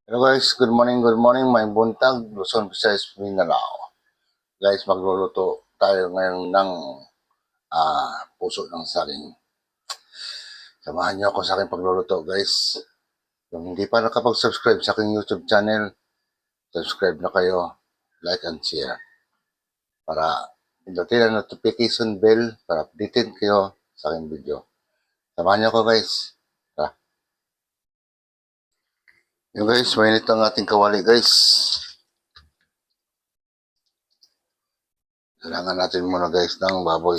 Hello guys, good morning, may buntag, Luzon, Visayas, Mindanao. Guys, magluluto tayo ngayon ng puso ng saging. Samahan niyo ako sa aking pagluluto guys. Kung hindi pa nakapag-subscribe sa aking YouTube channel, subscribe na kayo, like and share. Para pindutin ang notification bell para updated kayo sa aking video. Samahan niyo ako guys. Tara. Yung guys, mainit ang ating kawali guys. Kailangan natin muna guys ng baboy.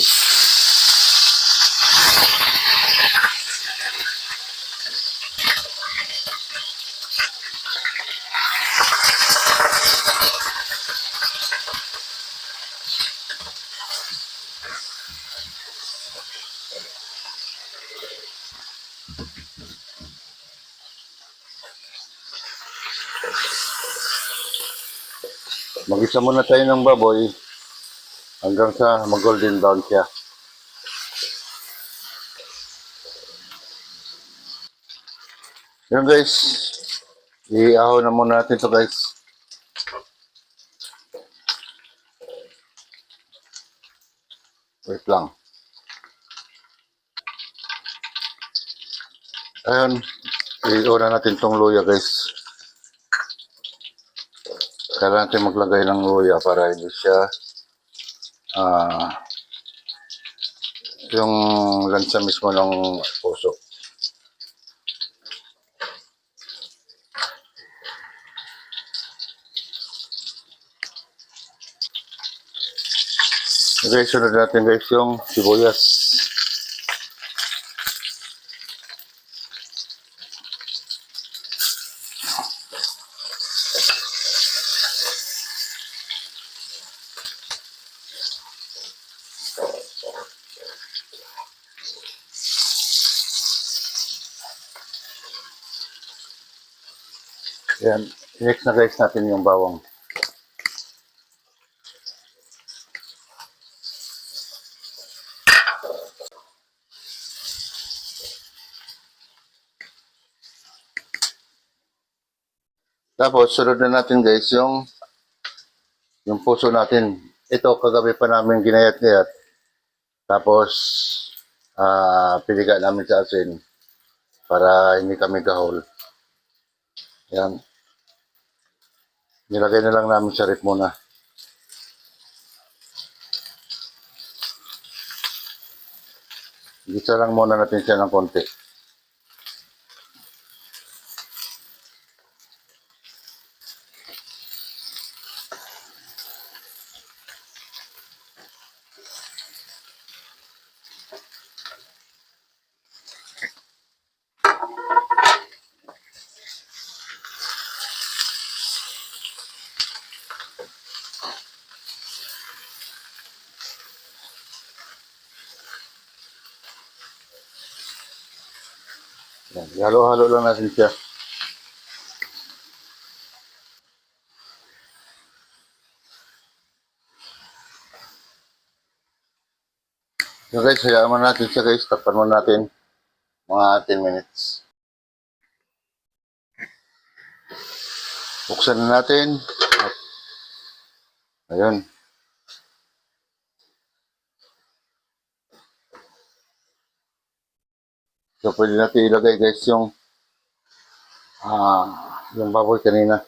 Mag-isa muna tayo ng baboy hanggang sa mag-golden brown siya. Yun guys, i-aho na muna natin to guys. Wait lang. Ayun, i-una natin tong luya guys. Kailangan natin maglagay ng luya para hindi siya yung lansa mismo ng puso. Okay, sunod natin guys yung sibuyas. Yan, next na guys natin yung bawang. Tapos, sunod na natin guys yung puso natin. Ito, kagabi pa namin ginayat-gayat. Tapos, piniga namin sa asin para hindi kami gahol. Yan. Nilagay na lang namin sa rip muna. Gisa lang muna natin siya ng konti. Yan. Halo-halo lang natin siya. So guys, hayaan mo natin siya guys. Tapan mo natin mga 10 minutes. Buksan na natin. At, ayun. So pwede natin ilagay guys yung baboy kanina.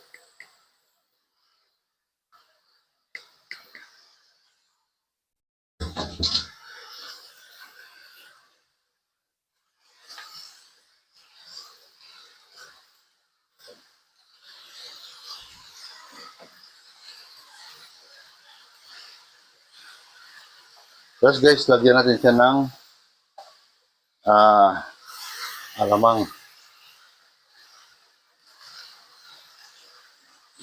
Tapos guys, lagyan natin siya ng alamang.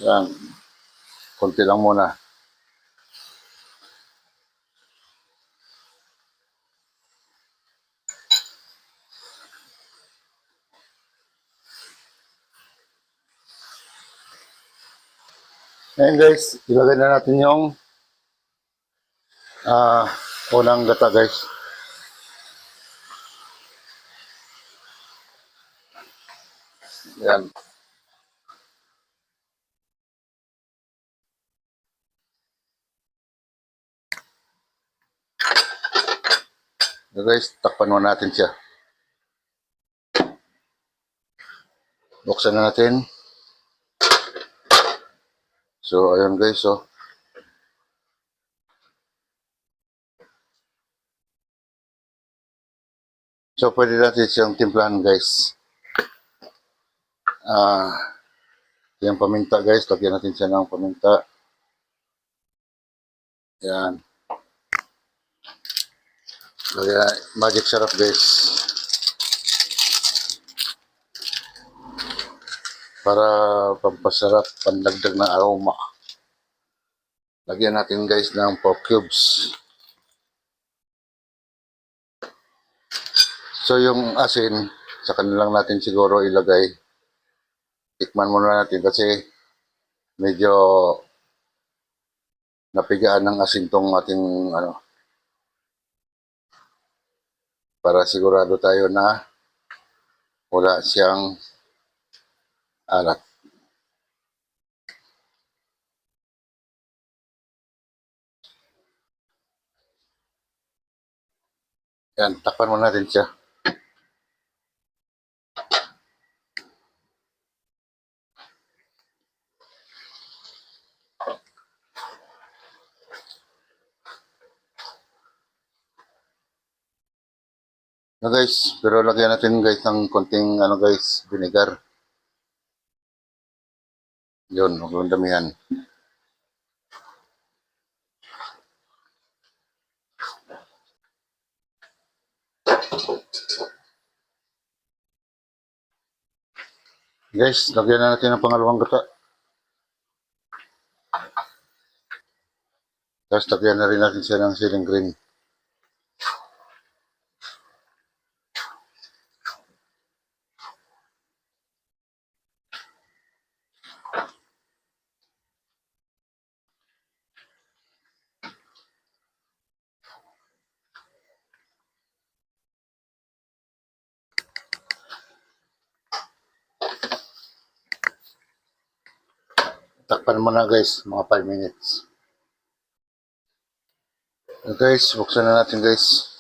Yan. Konti lang muna. Ngayon guys, ilagay na natin yung unang gata guys. Yan. So guys, takpan mo natin siya. Buksan na natin. So, ayun guys, oh. So, pwede natin siyang timplahan guys. Yung paminta guys, lagyan natin siya ng paminta. Yan. Kaya, magic sarap guys. Para pampasarap, pandagdag ng aroma. Lagyan natin guys ng pork cubes. So yung asin, sa kanilang natin siguro ilagay. Tikman muna natin kasi medyo napigaan ng asin tong ating para sigurado tayo na wala siyang alat. Yan, takpan mo natin siya. Na guys, pero lagyan natin guys ng konting guys, vinegar. Yun, huwag lang damihan. Guys, lagyan na natin ng pangalawang gata. Tapos lagyan na rin natin siya ng siling green. Takpan mo na guys, mga 5 minutes. So guys, buksan na natin guys.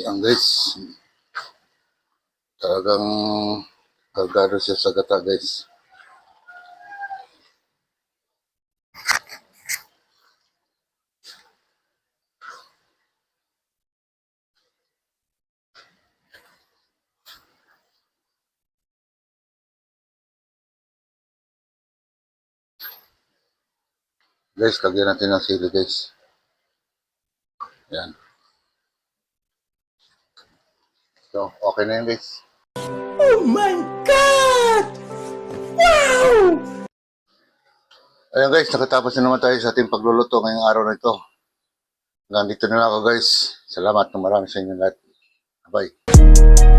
Yan guys. Talagang kargado siya sa gata guys. Guys, lagyan natin ng sili guys. Yan. So, okay na yun guys. Oh my God! Wow! Ayan guys, nakatapos na naman tayo sa ating pagluluto ngayong araw na ito. Hanggang dito na lang ako guys. Salamat ng marami sa inyo lahat. Bye.